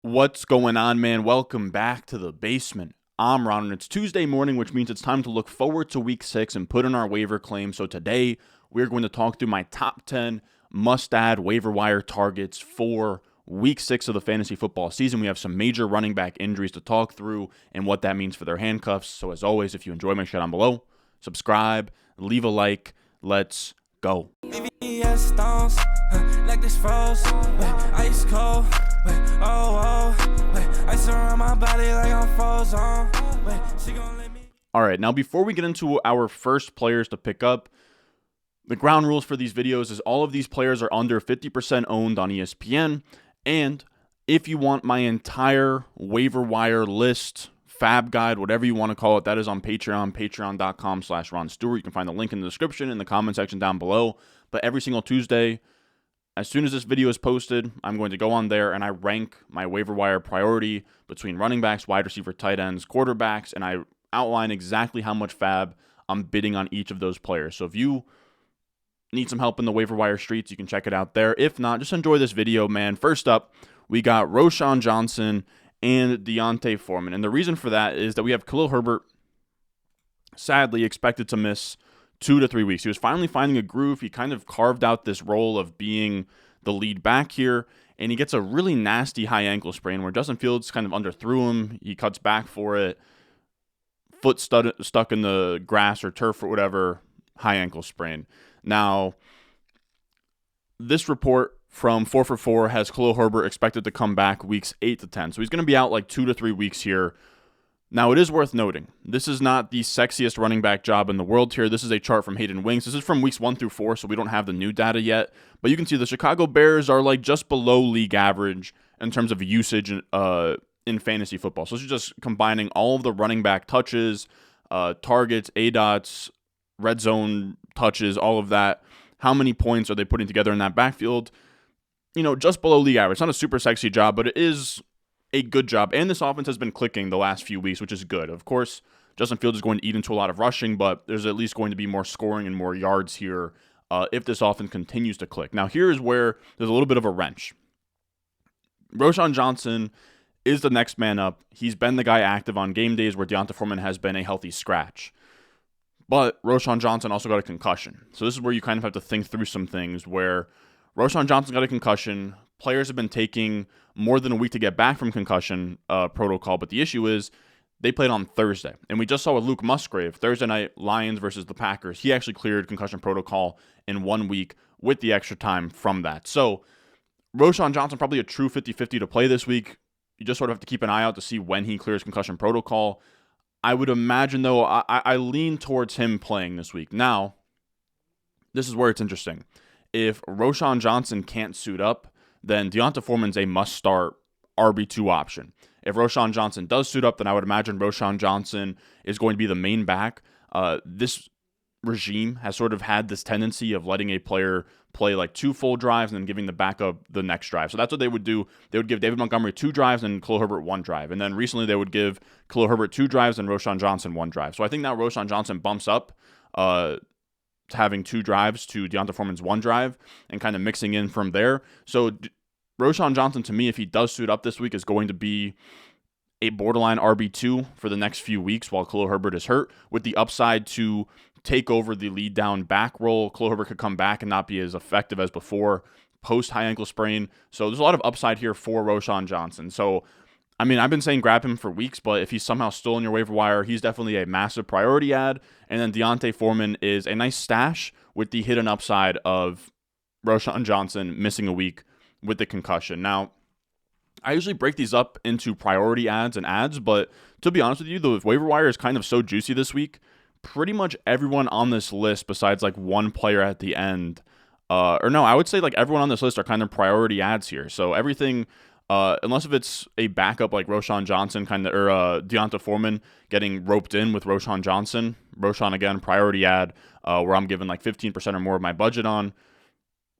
What's going on, man? Welcome back to the basement. I'm Ron, and it's Tuesday morning, which means it's time to look forward to week 6 and put in our waiver claim. So today, we're going to talk through my top 10 must-add waiver wire targets for week 6 of the fantasy football season. We have some major running back injuries to talk through and what that means for their handcuffs. So as always, if you enjoy my shit down below, subscribe, leave a like. Let's go. Like this froze, ice cold, ice around my body like I'm frozen. She gon' let me. All right, now before we get into our first players to pick up, the ground rules for these videos is all of these players are under 50% owned on ESPN, and if you want my entire waiver wire list, fab guide, whatever you want to call it, that is on Patreon, patreon.com/Ron Stewart. You can find the link in the description in the comment section down below. But every single Tuesday, as soon as this video is posted, I'm going to go on there and I rank my waiver wire priority between running backs, wide receiver, tight ends, quarterbacks, and I outline exactly how much fab I'm bidding on each of those players. So if you need some help in the waiver wire streets, you can check it out there. If not, just enjoy this video, man. First up, we got Roschon Johnson and Deontay Foreman. And the reason for that is that we have Khalil Herbert, sadly, expected to miss 2 to 3 weeks. He was finally finding a groove. He kind of carved out this role of being the lead back here, and he gets a really nasty high ankle sprain where Justin Fields kind of underthrew him. He cuts back for it. Foot stuck in the grass or turf or whatever, high ankle sprain. Now, this report from 4for4 has Khalil Herbert expected to come back weeks 8 to 10. So he's going to be out like 2 to 3 weeks here. Now, it is worth noting, this is not the sexiest running back job in the world here. This is a chart from Hayden Wings. This is from weeks 1 through 4, so we don't have the new data yet. But you can see the Chicago Bears are like just below league average in terms of usage in fantasy football. So this is just combining all of the running back touches, targets, ADOTs, red zone touches, all of that. How many points are they putting together in that backfield? You know, just below league average. It's not a super sexy job, but it is a good job, and this offense has been clicking the last few weeks, which is good. Of course, Justin Fields is going to eat into a lot of rushing, but there's at least going to be more scoring and more yards here if this offense continues to click. Now, here is where there's a little bit of a wrench. Roschon Johnson is the next man up. He's been the guy active on game days where Deontay Foreman has been a healthy scratch. But Roschon Johnson also got a concussion. So this is where you kind of have to think through some things where Roschon Johnson got a concussion. Players have been taking more than a week to get back from concussion protocol, but the issue is they played on Thursday. And we just saw with Luke Musgrave, Thursday night, Lions versus the Packers. He actually cleared concussion protocol in 1 week with the extra time from that. So Roschon Johnson, probably a true 50-50 to play this week. You just sort of have to keep an eye out to see when he clears concussion protocol. I would imagine, though, I lean towards him playing this week. Now, this is where it's interesting. If Roschon Johnson can't suit up, then Deontay Foreman's a must-start RB2 option. If Roschon Johnson does suit up, then I would imagine Roschon Johnson is going to be the main back. This regime has sort of had this tendency of letting a player play like 2 full drives and then giving the backup the next drive. So that's what they would do. They would give David Montgomery 2 drives and Khalil Herbert 1 drive. And then recently they would give Khalil Herbert 2 drives and Roschon Johnson 1 drive. So I think now Roschon Johnson bumps up having 2 drives to Deontay Foreman's 1 drive and kind of mixing in from there. So Roschon Johnson, to me, if he does suit up this week, is going to be a borderline RB2 for the next few weeks while Khalil Herbert is hurt, with the upside to take over the lead down back role. Khalil Herbert could come back and not be as effective as before post high ankle sprain. So there's a lot of upside here for Roschon Johnson. So I mean, I've been saying grab him for weeks, but if he's somehow still in your waiver wire, he's definitely a massive priority add. And then Deontay Foreman is a nice stash with the hidden upside of Roschon Johnson missing a week with the concussion. Now, I usually break these up into priority ads and ads, but to be honest with you, the waiver wire is kind of so juicy this week. Pretty much everyone on this list, besides like one player at the end, I would say like everyone on this list are kind of priority ads here. So everything, unless if it's a backup like Roschon Johnson or Deontay Foreman getting roped in with Roschon Johnson. Roschon, again, priority ad where I'm giving like 15% or more of my budget on.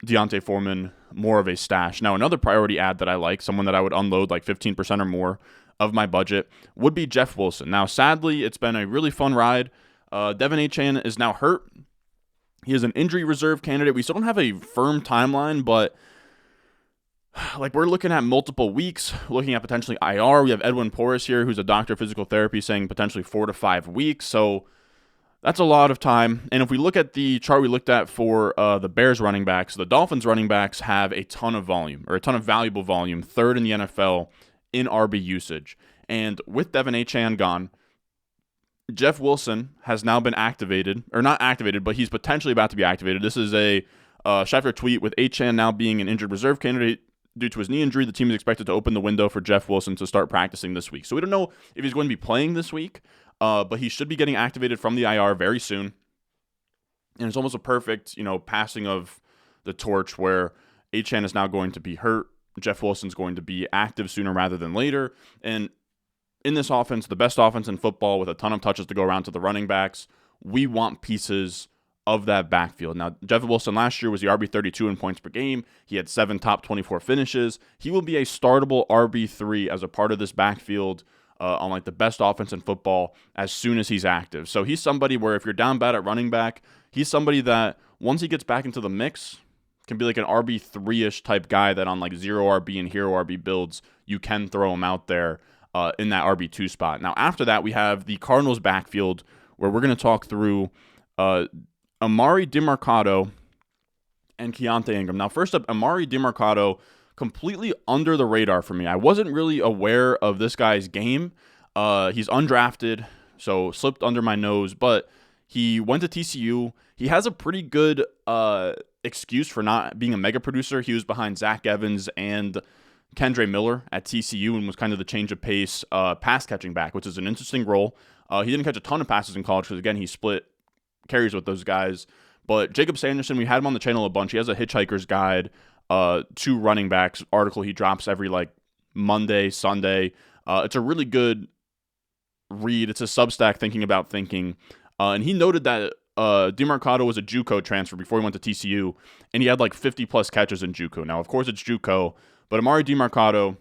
Deontay Foreman, more of a stash. Now, another priority ad that I like, someone that I would unload like 15% or more of my budget, would be Jeff Wilson. Now, sadly, it's been a really fun ride. Devin Achane is now hurt. He is an injury reserve candidate. We still don't have a firm timeline, but like we're looking at multiple weeks, looking at potentially IR. We have Edwin Porras here, who's a doctor of physical therapy, saying potentially 4 to 5 weeks. So that's a lot of time. And if we look at the chart we looked at for the Bears running backs, the Dolphins running backs have a ton of volume, or a ton of valuable volume, third in the NFL in RB usage. And with Devin Achane gone, Jeff Wilson has now been activated, or not activated, but he's potentially about to be activated. This is a Schefter tweet. With Achane now being an injured reserve candidate due to his knee injury, the team is expected to open the window for Jeff Wilson to start practicing this week. So we don't know if he's going to be playing this week, but he should be getting activated from the IR very soon. And it's almost a perfect, passing of the torch where Achane is now going to be hurt. Jeff Wilson's going to be active sooner rather than later. And in this offense, the best offense in football with a ton of touches to go around to the running backs, we want pieces of that backfield. Now, Jeff Wilson last year was the RB32 in points per game. He had 7 top 24 finishes. He will be a startable RB3 as a part of this backfield on like the best offense in football as soon as he's active. So he's somebody where if you're down bad at running back, he's somebody that once he gets back into the mix can be like an RB3-ish type guy that on like 0 RB and hero RB builds, you can throw him out there in that RB2 spot. Now, after that, we have the Cardinals backfield where we're going to talk through Emari Demarcado and Keaontay Ingram. Now, first up, Emari Demarcado, completely under the radar for me. I wasn't really aware of this guy's game. He's undrafted, so slipped under my nose, but he went to TCU. He has a pretty good excuse for not being a mega producer. He was behind Zach Evans and Kendre Miller at TCU and was kind of the change of pace pass catching back, which is an interesting role. He didn't catch a ton of passes in college because, again, he split carries with those guys. But Jacob Sanderson, we had him on the channel a bunch. He has a Hitchhiker's Guide to running backs article he drops every like Monday, Sunday. It's a really good read. It's a Substack thinking about thinking. And he noted that Demarcado was a JUCO transfer before he went to TCU, and he had like 50-plus catches in JUCO. Now, of course, it's JUCO, but Emari Demarcado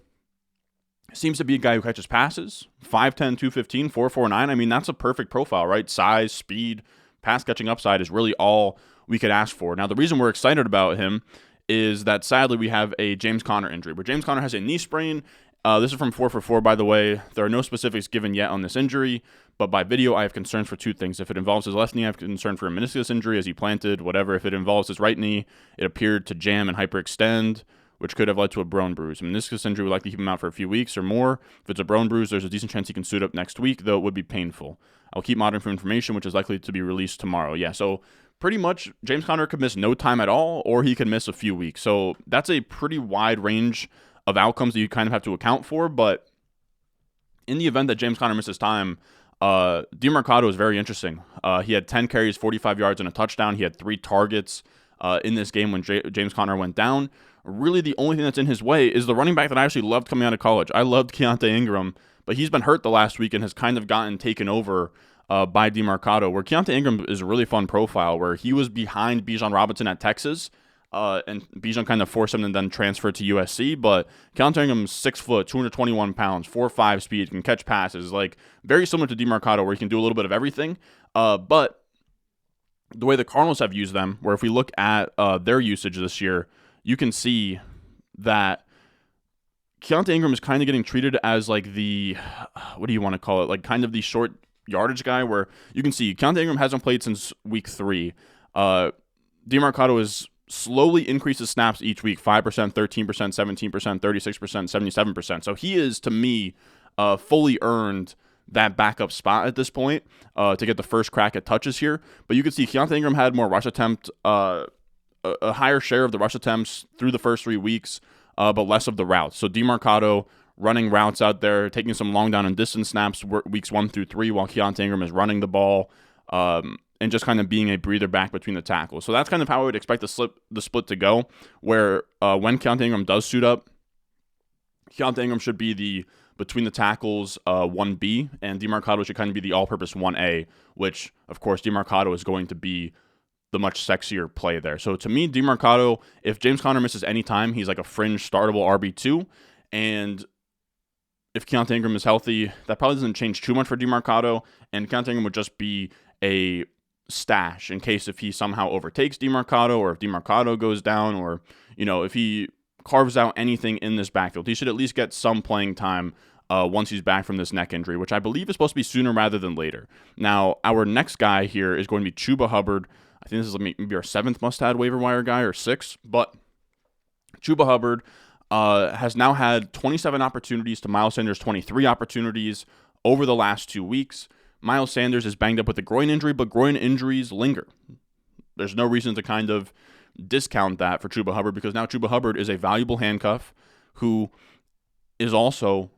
seems to be a guy who catches passes, 5'10", 215, 4'4", 9. I mean, that's a perfect profile, right? Size, speed, pass-catching upside is really all we could ask for. Now, the reason we're excited about him is that, sadly, we have a James Conner injury, where James Conner has a knee sprain. This is from 4for4, by the way. There are no specifics given yet on this injury, but by video, I have concerns for 2 things. If it involves his left knee, I have concern for a meniscus injury as he planted, whatever. If it involves his right knee, it appeared to jam and hyperextend, which could have led to a bone bruise. A meniscus injury would likely keep him out for a few weeks or more. If it's a bone bruise, there's a decent chance he can suit up next week, though it would be painful. I'll keep monitoring for information, which is likely to be released tomorrow. Yeah, so pretty much James Conner could miss no time at all, or he could miss a few weeks. So that's a pretty wide range of outcomes that you kind of have to account for. But in the event that James Conner misses time, Demarcado is very interesting. He had 10 carries, 45 yards, and a touchdown. He had 3 targets in this game when James Conner went down. Really, the only thing that's in his way is the running back that I actually loved coming out of college. I loved Keaontay Ingram, but he's been hurt the last week and has kind of gotten taken over by Demarcado, where Keaontay Ingram is a really fun profile, where he was behind Bijan Robinson at Texas, and Bijan kind of forced him to then transfer to USC, but Keaontay Ingram's 6 foot, 221 pounds, 4.5 speed, can catch passes, like very similar to Demarcado, where he can do a little bit of everything, but the way the Cardinals have used them, where if we look at their usage this year, you can see that Keaontay Ingram is kind of getting treated as like the, what do you want to call it, like kind of the short yardage guy, where you can see Keaontay Ingram hasn't played since week 3. Demarcado is slowly increases snaps each week, 5%, 13%, 17%, 36%, 77%. So he is, to me, fully earned that backup spot at this point to get the first crack at touches here. But you can see Keaontay Ingram had more rush attempt, a higher share of the rush attempts through the first 3 weeks, but less of the routes. So Demarcado running routes out there, taking some long down and distance snaps weeks 1 through 3 while Keaontay Ingram is running the ball, and just kind of being a breather back between the tackles. So that's kind of how I would expect the split to go, where when Keaontay Ingram does suit up, Keaontay Ingram should be the between the tackles 1B, and Demarcado should kind of be the all-purpose 1A, which, of course, Demarcado is going to be the much sexier play there. So to me, Demarcado, if James Conner misses any time, he's like a fringe startable RB2, and if Keaontay Ingram is healthy, that probably doesn't change too much for Demarcado, and Keaontay Ingram would just be a stash in case if he somehow overtakes Demarcado, or if Demarcado goes down, or if he carves out anything in this backfield. He should at least get some playing time once he's back from this neck injury, which I believe is supposed to be sooner rather than later. Now, our next guy here is going to be Chuba Hubbard. I think this is maybe our 7th must-add waiver wire guy or 6th, but Chuba Hubbard has now had 27 opportunities to Miles Sanders' 23 opportunities over the last 2 weeks. Miles Sanders is banged up with a groin injury, but groin injuries linger. There's no reason to kind of discount that for Chuba Hubbard, because now Chuba Hubbard is a valuable handcuff who is also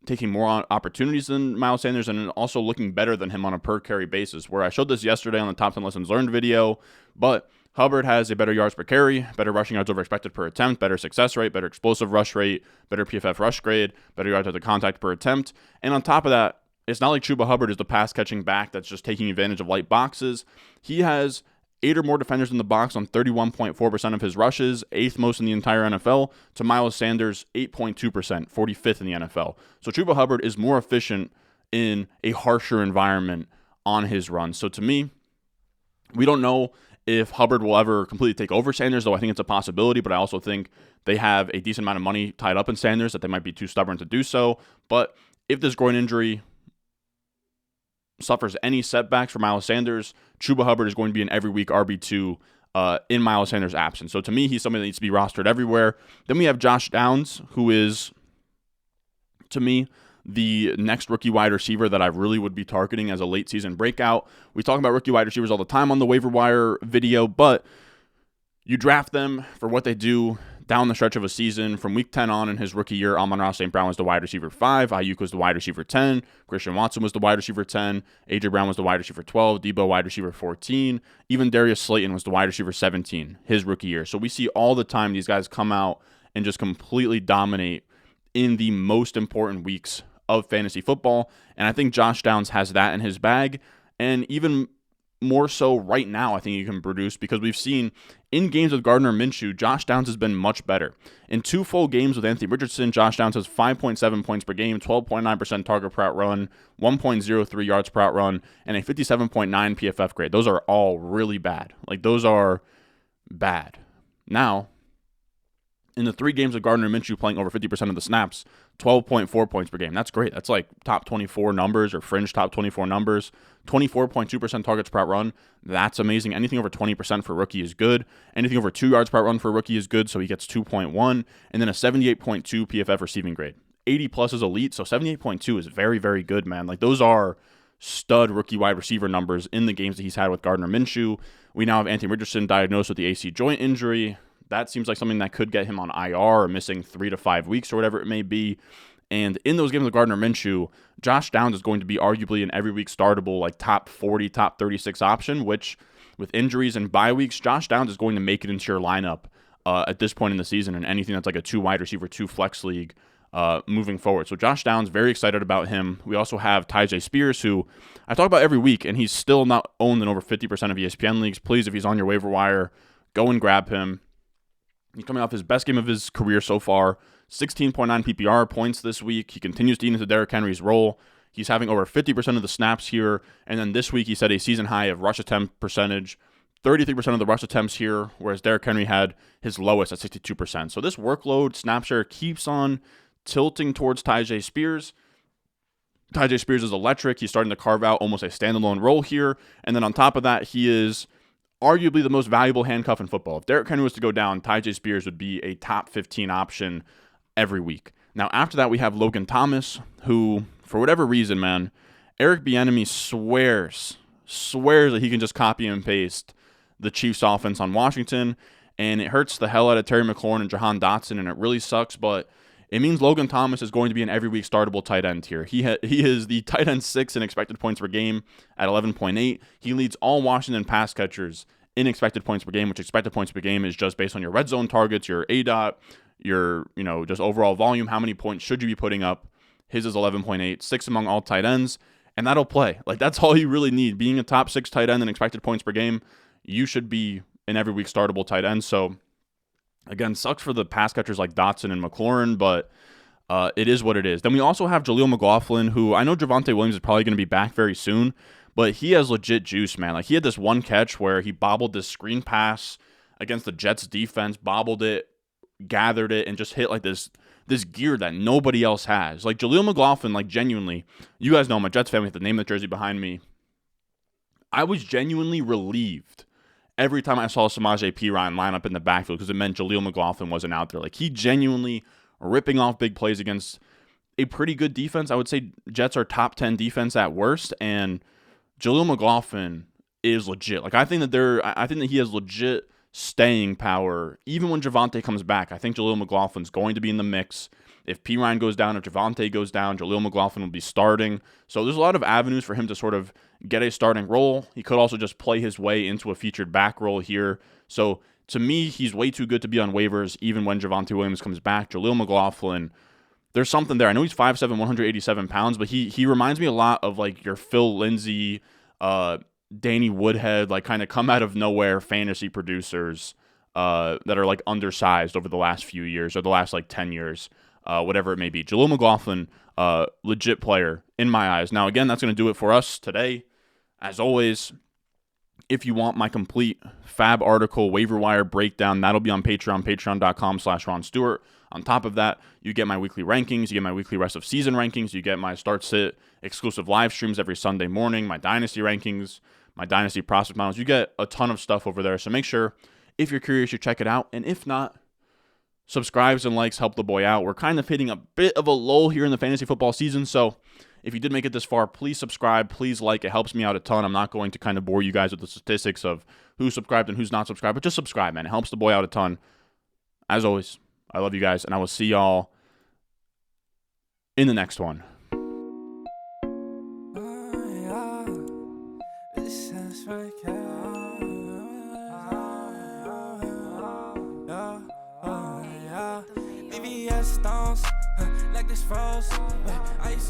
taking more opportunities than Miles Sanders and also looking better than him on a per carry basis, where I showed this yesterday on the top 10 lessons learned video, but Hubbard has a better yards per carry, better rushing yards over expected per attempt, better success rate, better explosive rush rate, better PFF rush grade, better yards after contact per attempt. And on top of that, it's not like Chuba Hubbard is the pass catching back that's just taking advantage of light boxes. He has 8 or more defenders in the box on 31.4% of his rushes, 8th most in the entire NFL, to Miles Sanders' 8.2%, 45th in the NFL. So Chuba Hubbard is more efficient in a harsher environment on his run. So to me, we don't know if Hubbard will ever completely take over Sanders, though I think it's a possibility, but I also think they have a decent amount of money tied up in Sanders that they might be too stubborn to do so. But if this groin injury suffers any setbacks for Miles Sanders, Chuba Hubbard is going to be an every week RB2 in Miles Sanders' absence. So to me, he's somebody that needs to be rostered everywhere. Then we have Josh Downs, who is, to me, the next rookie wide receiver that I really would be targeting as a late season breakout. We talk about rookie wide receivers all the time on the waiver wire video, but you draft them for what they do down the stretch of a season. From week 10 on in his rookie year, Amon-Ra St. Brown was the wide receiver 5, Ayuk was the wide receiver 10, Christian Watson was the wide receiver 10, A.J. Brown was the wide receiver 12, Debo wide receiver 14, even Darius Slayton was the wide receiver 17 his rookie year. So we see all the time these guys come out and just completely dominate in the most important weeks of fantasy football, and I think Josh Downs has that in his bag, and even more so right now I think he can produce, because we've seen in games with Gardner Minshew, Josh Downs has been much better. In 2 full games with Anthony Richardson, Josh Downs has 5.7 points per game, 12.9% target per out run, 1.03 yards per out run, and a 57.9 PFF grade. Those are all really bad. Like, those are bad. Now, in the 3 games of Gardner Minshew playing over 50% of the snaps, 12.4 points per game. That's great. That's like top 24 numbers or fringe top 24 numbers. 24.2% targets per out run. That's amazing. Anything over 20% for a rookie is good. Anything over 2 yards per out run for a rookie is good, so he gets 2.1. And then a 78.2 PFF receiving grade. 80 plus is elite, so 78.2 is very, very good, man. Like, those are stud rookie wide receiver numbers in the games that he's had with Gardner Minshew. We now have Anthony Richardson diagnosed with the AC joint injury. That seems like something that could get him on IR or missing 3 to 5 weeks or whatever it may be. And in those games with Gardner Minshew, Josh Downs is going to be arguably an every week startable, like top 40, top 36 option, which with injuries and bye weeks, Josh Downs is going to make it into your lineup at this point in the season and anything that's like a 2 wide receiver, 2 flex league moving forward. So Josh Downs, very excited about him. We also have Tyjae Spears, who I talk about every week, and he's still not owned in over 50% of ESPN leagues. Please, if he's on your waiver wire, go and grab him. He's coming off his best game of his career so far, 16.9 PPR points this week. He continues to eat into Derrick Henry's role. He's having over 50% of the snaps here. And then this week he set a season high of rush attempt percentage, 33% of the rush attempts here, whereas Derrick Henry had his lowest at 62%. So this workload snap share keeps on tilting towards Tyjae Spears. Tyjae Spears is electric. He's starting to carve out almost a standalone role here. And then on top of that, he is arguably the most valuable handcuff in football. If Derrick Henry was to go down, Tyjae Spears would be a top 15 option every week. Now, after that, we have Logan Thomas, who, for whatever reason, man, Eric Bieniemy swears that he can just copy and paste the Chiefs' offense on Washington, and it hurts the hell out of Terry McLaurin and Jahan Dotson, and it really sucks, but it means Logan Thomas is going to be an every week startable tight end here. He is the tight end 6 in expected points per game at 11.8. He leads all Washington pass catchers in expected points per game, which expected points per game is just based on your red zone targets, your ADOT, your, just overall volume. How many points should you be putting up? His is 11.8, 6th among all tight ends, and that'll play. Like, that's all you really need. Being a top 6 tight end in expected points per game, you should be an every week startable tight end. So, again, sucks for the pass catchers like Dotson and McLaurin, but it is what it is. Then we also have Jaleel McLaughlin, who I know Javonte Williams is probably going to be back very soon, but he has legit juice, man. Like, he had this one catch where he bobbled this screen pass against the Jets defense, bobbled it, gathered it and just hit like this gear that nobody else has. Like Jaleel McLaughlin, like genuinely, you guys know I'm a Jets fan with the name of the jersey behind me. I was genuinely relieved every time I saw Samaje Perine line up in the backfield because it meant Jaleel McLaughlin wasn't out there. Like he genuinely ripping off big plays against a pretty good defense. I would say Jets are top 10 defense at worst, and Jaleel McLaughlin is legit. Like I think that he has legit staying power. Even when Javonte comes back, I think Jaleel McLaughlin's going to be in the mix. If Perine goes down, if Javonte goes down, Jaleel McLaughlin will be starting. So there's a lot of avenues for him to sort of get a starting role. He could also just play his way into a featured back role here. So to me, he's way too good to be on waivers even when Javonte Williams comes back. Jaleel McLaughlin, there's something there. I know he's 5'7", 187 pounds, but he reminds me a lot of like your Phil Lindsay, Danny Woodhead, like kind of come out of nowhere fantasy producers that are like undersized over the last few years or the last like 10 years. Whatever it may be. Jaleel McLaughlin, legit player in my eyes. Now, again, that's going to do it for us today. As always, if you want my complete Fab article, waiver wire breakdown, that'll be on Patreon, patreon.com/Ron Stewart. On top of that, you get my weekly rankings, you get my weekly rest of season rankings, you get my start-sit exclusive live streams every Sunday morning, my dynasty rankings, my dynasty prospect models. You get a ton of stuff over there. So make sure, if you're curious, you check it out. And if not, subscribes and likes help the boy out. We're kind of hitting a bit of a lull here in the fantasy football season, so if you did make it this far, please subscribe, please like. It helps me out a ton. I'm not going to kind of bore you guys with the statistics of who's subscribed and who's not subscribed, but just subscribe, man. It helps the boy out a ton. As always, I love you guys, and I will see y'all in the next one. Stones, like this froze. I used